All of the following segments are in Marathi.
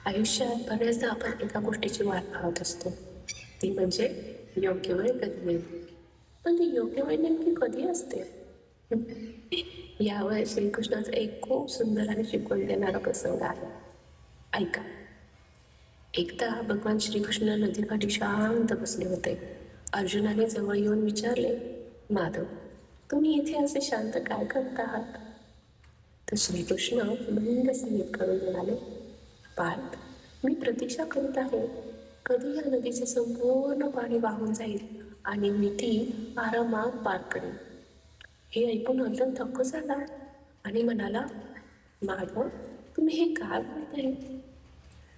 आयुष्यात बऱ्याचदा आपण एका गोष्टीची वाट पाहत असतो, ती म्हणजे योग्य वेळ कधी येईल. पण ती योग्य वेळ नेमकी कधी असते? यावर श्रीकृष्णाचं एक खूप सुंदर आणि शिकवण देणारा प्रसंग आहे. ऐका. एकदा भगवान श्रीकृष्ण नदीकाठी शांत बसले होते. अर्जुनाने जवळ येऊन विचारले, माधव, तुम्ही इथे असे शांत काय करत आहात? तर श्रीकृष्ण मंद संगीत करून म्हणाले, पार्थ, मी प्रतीक्षा करत आहे. कधी या नदीचे संपूर्ण पाणी वाहून जाईल आणि मी ती आरामात पार करेन. हे ऐकून अर्जुन थक्क झाला आणि म्हणाला, माधव, तुम्ही हे काय बोलताय?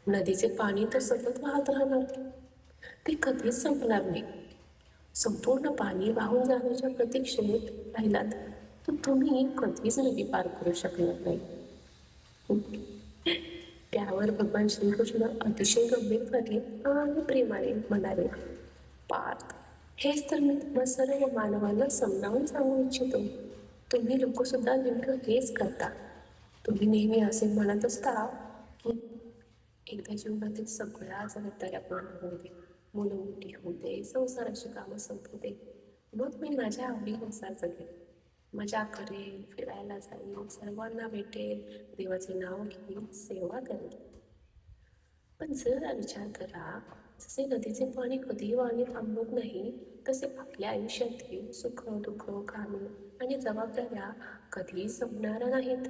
नदीचे पाणी तर सतत वाहत राहणार, ते कधीच संपणार नाही. संपूर्ण पाणी वाहून जाण्याच्या प्रतीक्षेत राहिलात तर तुम्ही कधीच नदी पार करू शकणार नाही. त्यावर भगवान श्रीकृष्ण अतिशय गंभीरपणे आणि प्रेमाने म्हणाले, पार्थ, हेच तर मी तुम्हा सर्व मानवाला समजावून सांगू इच्छितो. तुम्ही लोक सुद्धा नेमकं हेच करता. तुम्ही नेहमी असे म्हणत असता की एकदा जीवनातील सगळ्या जबाबदाऱ्या पूर्ण होऊ दे, मुलं मोठी होऊ दे, संसाराची कामं संपू दे, मग मी माझ्या आवडीनुसार जगेन, मजा करेन, फिरायला जाईन, सर्वांना भेटेल, देवाचे नाव घेईन, सेवा करेन. पण जरा विचार करा, जसे नदीचे पाणी कधीही वाहणे थांबत नाही, तसे आपल्या आयुष्यातील सुख दुःख कामे आणि जबाबदाऱ्या कधीही संपणाऱ्या नाहीत.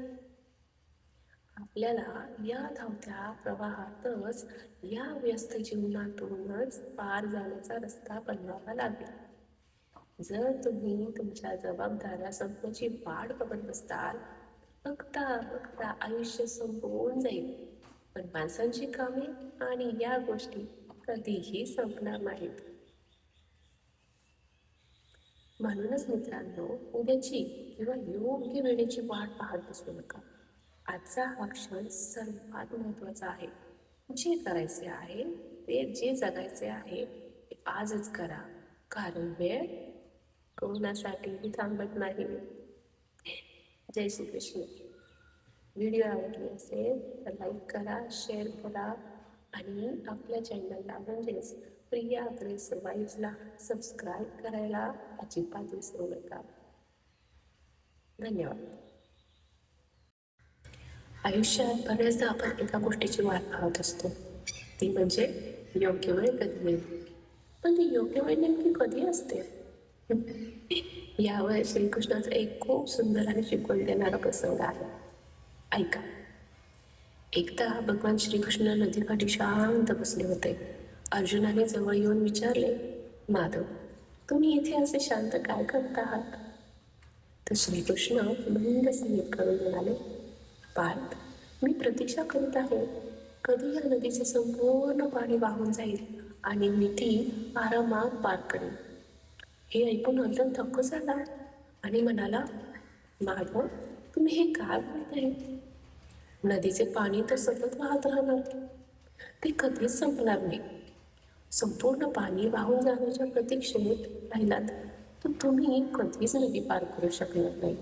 आपल्याला या धावत्या प्रवाहातच, या व्यस्त जीवनातूनच पार जाण्याचा रस्ता बनवावा लागेल. जर तुम्ही तुमच्या जबाबदाऱ्या संपण्याची वाट बघत बसताल, बघता बघता आयुष्य संपवून जाईल. पण माणसांची कामे आणि या गोष्टी कधीही संपणार नाहीत. म्हणूनच मित्रांनो, उद्याची किंवा योग्य वेळेची वाट पाहत बसू नका. आजचा हा क्षण सर्वात महत्त्वाचा आहे. जे करायचे आहे, जे जगायचे आहे ते आजच करा, कारण वेळ कोणासाठीही थांबत नाही. जय श्री कृष्ण. व्हिडिओ आवडली असेल तर लाईक करा, शेअर करा आणि आपल्या चॅनलला म्हणजेच प्रिया अग्रेसर वाईजला सबस्क्राईब करायला अजिबात विसरू नका. धन्यवाद. आयुष्यात बऱ्याचदा आपण एका गोष्टीची वाट पाहत असतो, ती म्हणजे योग्य वेळ कधी येईल. पण ती योग्य वेळ नेमकी कधी असते? यावर श्रीकृष्णाचं एक खूप सुंदर आणि शिकवण देणारा प्रसंग आहे. ऐका. एकदा भगवान श्रीकृष्ण नदीकाठी शांत बसले होते. अर्जुनाने जवळ येऊन विचारले, माधव, तुम्ही इथे असे शांत काय करत आहात? तर श्रीकृष्ण मंद संगीत करून म्हणाले, पार्थ, मी प्रतीक्षा करत आहे. कधी या नदीचे संपूर्ण पाणी वाहून जाईल आणि मी ती आरामात पार करेन. हे ऐकून अर्जुन थक्क झाला आणि म्हणाला, माधव, तुम्ही हे काय बोलताय? नदीचे पाणी तर सतत वाहत राहणार, ते कधीच संपणार नाही. संपूर्ण पाणी वाहून जाण्याच्या प्रतीक्षेत राहिलात तर तुम्ही कधीच नदी पार करू शकणार नाही.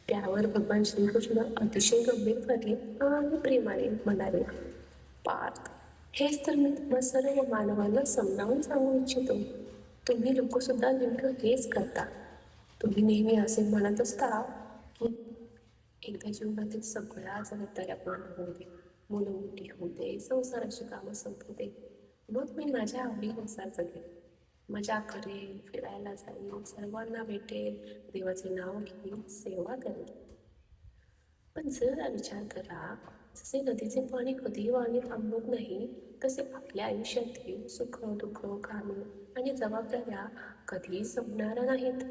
त्यावर भगवान श्रीकृष्ण अतिशय गंभीरपणे आणि प्रेमाने म्हणाले, पार्थ, हेच तर मी तुम्हा सर्व मानवाला समजावून सांगू इच्छितो. तुम्ही लोक सुद्धा नेमकं हेच करता. तुम्ही नेहमी असे म्हणत असता की एकदा जीवनातील सगळ्या जबाबदाऱ्या पूर्ण होऊ दे, मुलं मोठी होऊ दे, संसाराची कामं संपू दे, मग मी माझ्या आवडीनुसार जगेन, मजा करेन, फिरायला जाईन, सर्वांना भेटेल, देवाचे नाव घेईन, सेवा करेन. पण जरा विचार करा, जसे नदीचे पाणी कधीही वाहणे थांबत नाही, तसे आपल्या आयुष्यातील सुख दुःख कामे आणि जबाबदाऱ्या कधीही संपणाऱ्या नाहीत.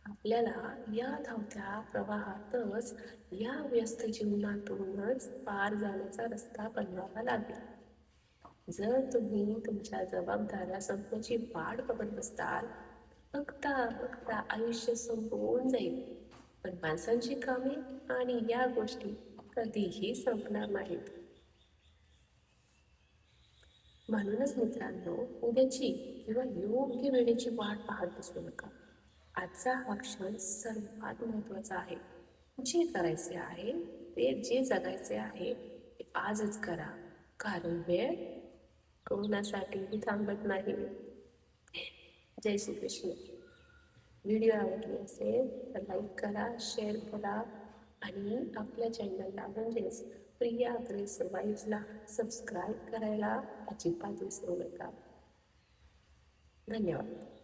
आपल्याला या धावत्या प्रवाहातच, या व्यस्त जीवनातूनच पार जाण्याचा रस्ता बनवावा लागेल. जर तुम्ही तुमच्या जबाबदाऱ्या संपण्याची वाट बघत बसताल, बघता बघता आयुष्य संपवून जाईल. पण माणसांची कामे आणि या गोष्टी कधीही संपणार नाहीत. म्हणूनच मित्रांनो, उद्याची किंवा योग्य वेळेची वाट पाहत बसू नका. आजचा हा क्षण सर्वात महत्त्वाचा आहे. जे करायचे आहे ते जे जगायचे आहे ते आजच करा, कारण वेळ कोणासाठीही थांबत नाही. जय श्री कृष्ण. व्हिडिओ आवडली असेल तर लाईक करा, शेअर करा आणि आपल्या चॅनलला म्हणजेच प्रिया अग्रेसर वाईफला सबस्क्राईब करायला अजिबात विसरू नका. धन्यवाद.